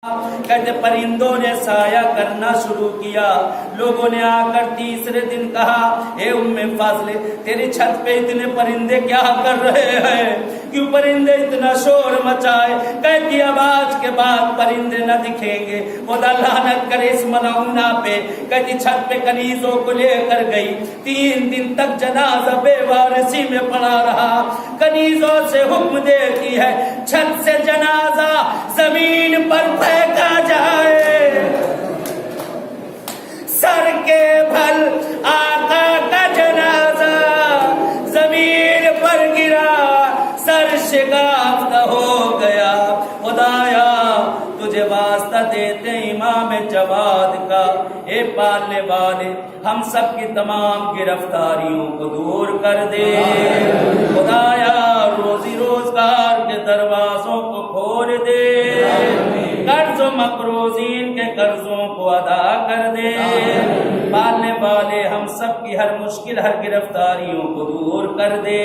کہتے پرندوں نے سایہ کرنا شروع کیا. لوگوں نے آ کر تیسرے دن کہا اے ام فضل تیری چھت پہ اتنے پرندے کیا کر رہے ہیں, کیوں پرندے اتنا شور مچائے؟ کہتی اب آج کے بعد پرندے نہ دکھیں گے, خدا لعنت کرے اس ملعونہ پہ. کہتی چھت پہ کنیزوں کو لے کر گئی, 3 دن تک جنازہ بے وارثی میں پڑا رہا. کنیزوں سے حکم دیتی ہے چھت سے جنازہ زمین پر پھینکا جائے. سر کے بھل آقا کا جنازہ زمین پر گرا, سر شگافتہ ہو گیا. خدایا تجھے واسطہ دیتے امام جواد کا, اے پالنے والے ہم سب کی تمام گرفتاریوں کو دور کر دے. خدایا روزی روزگار کے دروازوں کو کھول دے, قرض و مقروضین کے قرضوں کو ادا کر دے. پالنے والے ہم سب کی ہر مشکل ہر گرفتاریوں کو دور کر دے.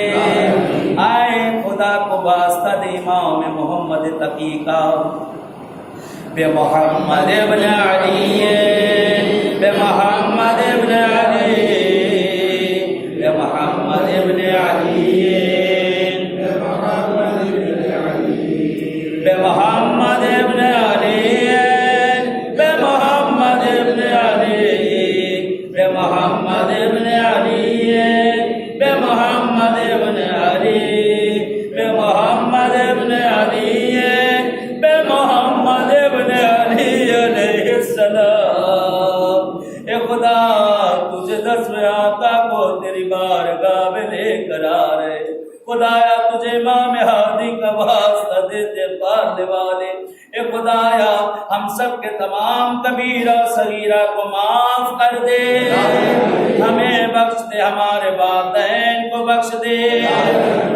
آئے خدا کو واسطہ دے امام محمد تقی کا, بے محمد ابن علی, بے محمد ابن علی, بے محمد ابن علی, بے محمد ابن علی, بے محمد ابن علی, بے محمد ابن علی, بے محمد ابن علی, بے محمد ابن علی, بے محمد ابن علی علیہ السلام. اے خدا تجھے 10ویں آقا کو تیری بارگاہ میں لے کر آ رہے. خدایا تجھے امام ہادی کا واسطہ دیتے پالنے والے. اے خدایا ہم سب کے تمام کبیرہ صغیرہ کو معاف کر دے, ہمیں بخش دے, ہمارے والدین کو بخش دے,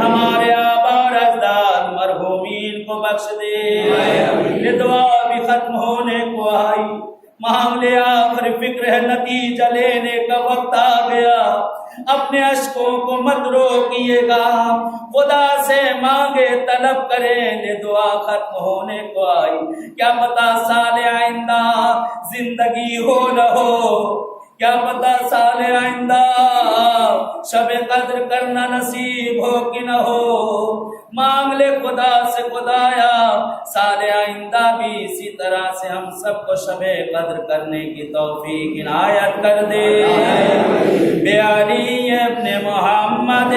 ہمارے آباء و اجداد مرحومین کو بخش دے. یہ دعا بھی ختم ہونے کو آئی, معاملے آخر فکر ہے, نتیجہ لینے کا وقت آ گیا. اپنے اشکوں کو مت روکیے گا, خدا سے مانگے طلب کریں. یہ دعا ختم ہونے کو آئی, کیا پتا سال آئندہ زندگی ہو نہ ہو, کیا پتا سال آئندہ شب قدر کرنا نصیب ہو کہ نہ ہو. مانگ لے خدا سے, خدایا سال آئندہ بھی اسی طرح سے ہم سب کو شب قدر کرنے کی توفیق عنایت کر دے. بے علی ابن محمد,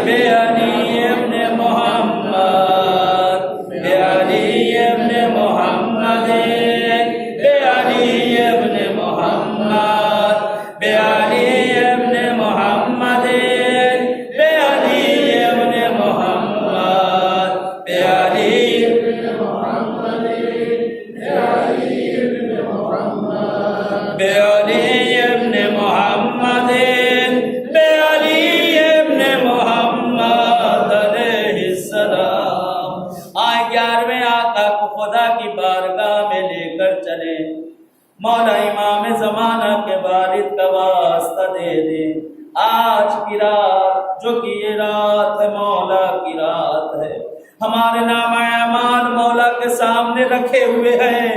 بے علی ابن محمد, بے علی ابن محمد, بے علی ابن محمد, بے علی ابن محمد, بے علی ابن محمد, بے علی ابن محمد, بے علی ابن محمد, بے علی ابن محمد, بے علی ابن محمد علیہ السلام. آئے 11ویں آقا کو خدا کی بارگاہ میں لے کر چلے. مولا امام زمانہ کے والد کا واسطہ دے دے. آج کی رات جو کہ یہ رات ہے مولا کی رات ہے, ہمارے نامہ اعمال مولا کے سامنے رکھے ہوئے ہیں.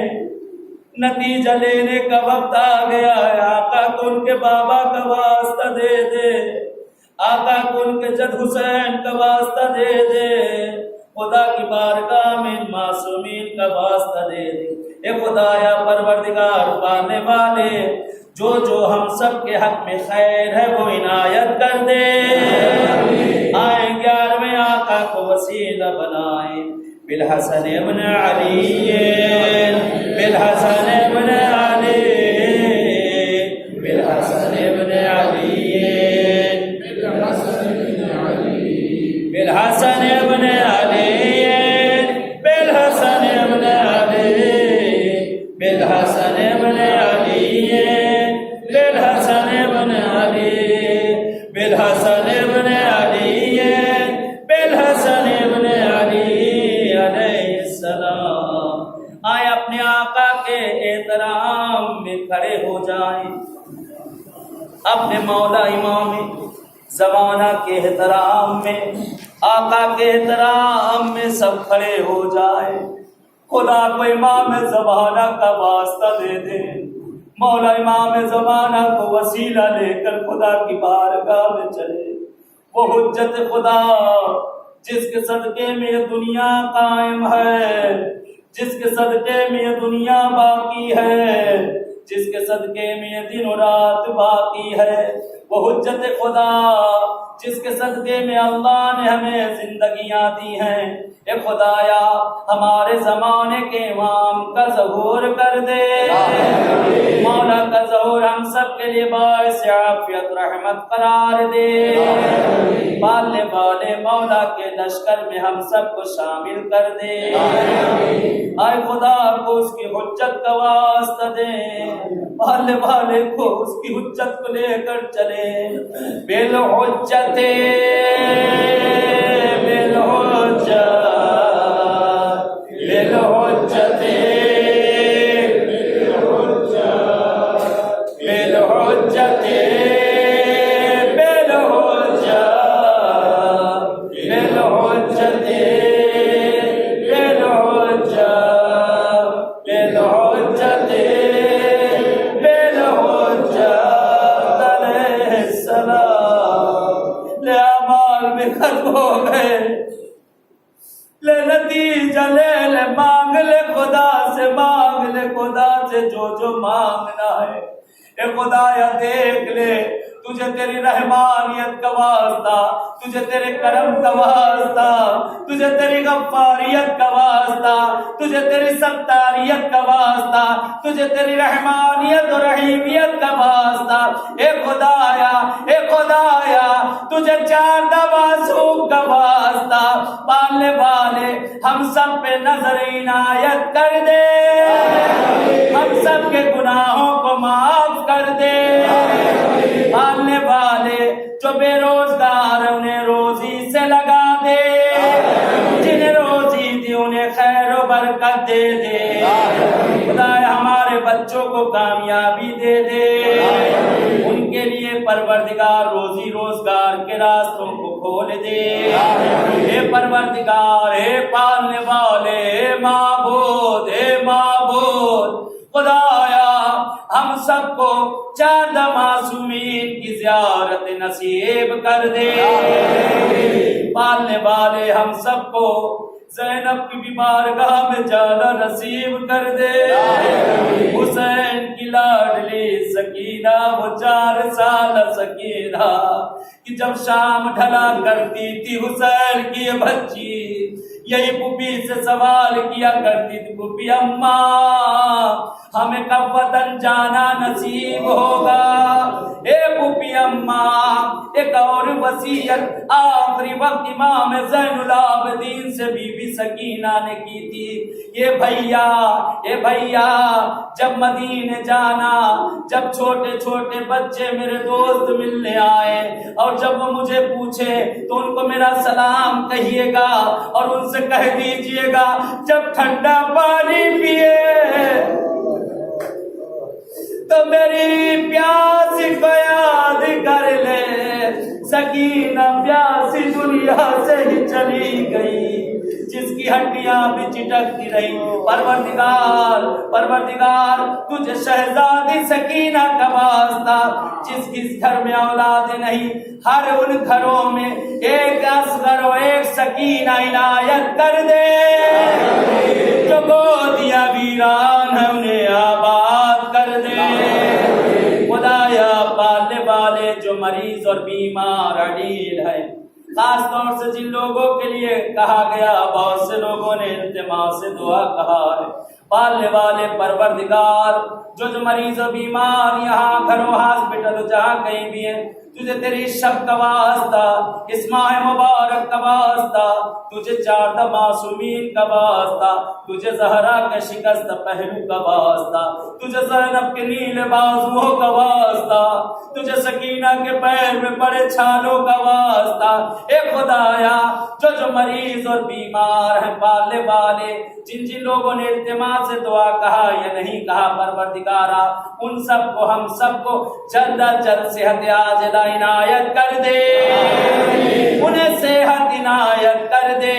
نتیجہ لینے کا وقت آ گیا ہے. آقا کو ان کے بابا کا واسطہ دے دے, آقا کو ان کے جد حسین کا واسطہ دے دے. خدا کی بارگاہ میں معصومین کا واسطہ دے دے. اے خدایا پروردگار پانے والے, جو جو ہم سب کے حق میں خیر ہے وہ عنایت کر دے. آئے 11ویں آقا کو وسیلہ بنائے. بالحسن ابن علی, بالحسن ابن علی, بالحسن ابن علی, بالحسن ابن علی, بالحسن ابن علی, بالحسن ابن علی, بالحسن ابن علی, بالحسن ابن علی, بالحسن ابن علی, بالحسن ابن علی علیہ السلام. آئے اپنے آقا کے احترام میں کھڑے ہو جائیں, اپنے مولا امام زمانہ کے احترام میں, آقا کے احترام میں سب کھڑے ہو جائیں. خدا کو امام زمانہ کا واسطہ دے دے، مولا امام زمانہ کو وسیلہ لے کر خدا کی بارگاہ میں چلے۔ وہ حجت خدا جس کے صدقے میں یہ دنیا قائم ہے، جس کے صدقے میں یہ دنیا باقی ہے، جس کے صدقے میں یہ دن و رات باقی ہے، وہ حجت خدا جس کے صدقے میں اللہ نے ہمیں زندگیاں دی ہیں۔ اے خدایا ہمارے زمانے کے امام کا ظہور کر دے، مولا کا ظہور ہم سب کے لیے باعث عافیت رحمت قرار دے، پالنے والے مولا کے لشکر میں ہم سب کو شامل کر دے۔ اے خدا کو اس کی حجت کا واسطہ دے، پالنے والے کو اس کی حجت کو لے کر چلے۔ بالحجت جو مانگنا ہے۔ اے خدایا دیکھ لے، تجھے تیری رحمانیت کا واسطہ، تجھے تیرے کرم کا واسطہ، تجھے تیری غفاریت کا واسطہ، تجھے تیری ستاریت کا واسطہ، تجھے تیری رحمانیت اور رحیمیت کا واسطہ۔ اے خدایا تجھے چاردہ معصوم کا واسطہ، پالنے والے ہم سب پہ نظر عنایت کر دے، ہم سب کے گناہوں کو معاف کر دے۔ پالنے والے جو بے روزگار انہیں روزی سے لگا دے، جنہیں روزی دی انہیں خیر و برکت دے دے۔ خدایا ہمارے بچوں کو کامیابی دے دے، ان کے لیے پروردگار روزی روزگار کے راستوں کو کھول دے۔ اے پروردگار، اے پالنے والے، اے معبود، خدایا ہم سب کو چاردہ معصومین کی زیارت نصیب کر دے۔ پالنے والے ہم سب کو زینب کی بھی بارگاہ میں جانا نصیب کر دے۔ حسین کی لاڈلی سکینہ، وہ 4 سال سکینہ کہ جب شام ڈھلا کرتی تھی حسین کی یہ بچی یہی پھوپھی سے سوال کیا کرتی تھی، پھوپھی اماں ہمیں کب وطن جانا نصیب ہوگا؟ اے پھوپھی اماں ایک اور وصیت آخری وقت امام زین العابدین سے بی بی سکینہ نے کی تھی، اے بھیا جب مدینے جانا، جب چھوٹے چھوٹے بچے میرے دوست ملنے آئے اور جب وہ مجھے پوچھے تو ان کو میرا سلام کہیے گا اور ان سے کہہ دیجئے گا جب ٹھنڈا پانی پیے تو میری پیاس کو یاد کر لے، سکینہ پیاسی دنیا سے ہی چلی گئی جس کی ہڈیاں بھی چٹکتی رہی۔ پروردگار تجھے شہزادی سکینہ کا واسطہ، جس کس گھر میں اولاد نہیں، ہر ان گھروں میں ایک اصغر و ایک سکینہ عنایت کر دے، جو گودیاں ویران ہیں انہیں آباد کر دے۔ خدایا پالنے والے جو مریض اور بیمار اڈیل ہے، خاص طور سے جن لوگوں کے لیے کہا گیا، بہت سے لوگوں نے التماس سے دعا کہا ہے، پالنے والے پروردگار جو مریض و بیمار یہاں گھروں ہاسپٹل جہاں کہیں بھی ہیں، تجھے تیری شب کا واسطہ، اس ماہ مبارک کا واسطہ، تجھے چاردہ معصومین کا واسطہ، تجھے زہرا کے شکست پہلو کا واسطہ، تجھے زینب کے نیلے بازوؤں کا واسطہ، تجھے سکینہ کے پیر میں پڑے چھالوں کا واسطہ۔ اے خدایا جو مریض اور بیمار ہیں، پالنے والے جن لوگوں نے التماس سے دعا کہا یا نہیں کہا، پروردگارا ان سب کو ہم سب کو جلد از جلد صحت عاجلہ عنایت کر دے، انہیں صحت عنایت کر دے۔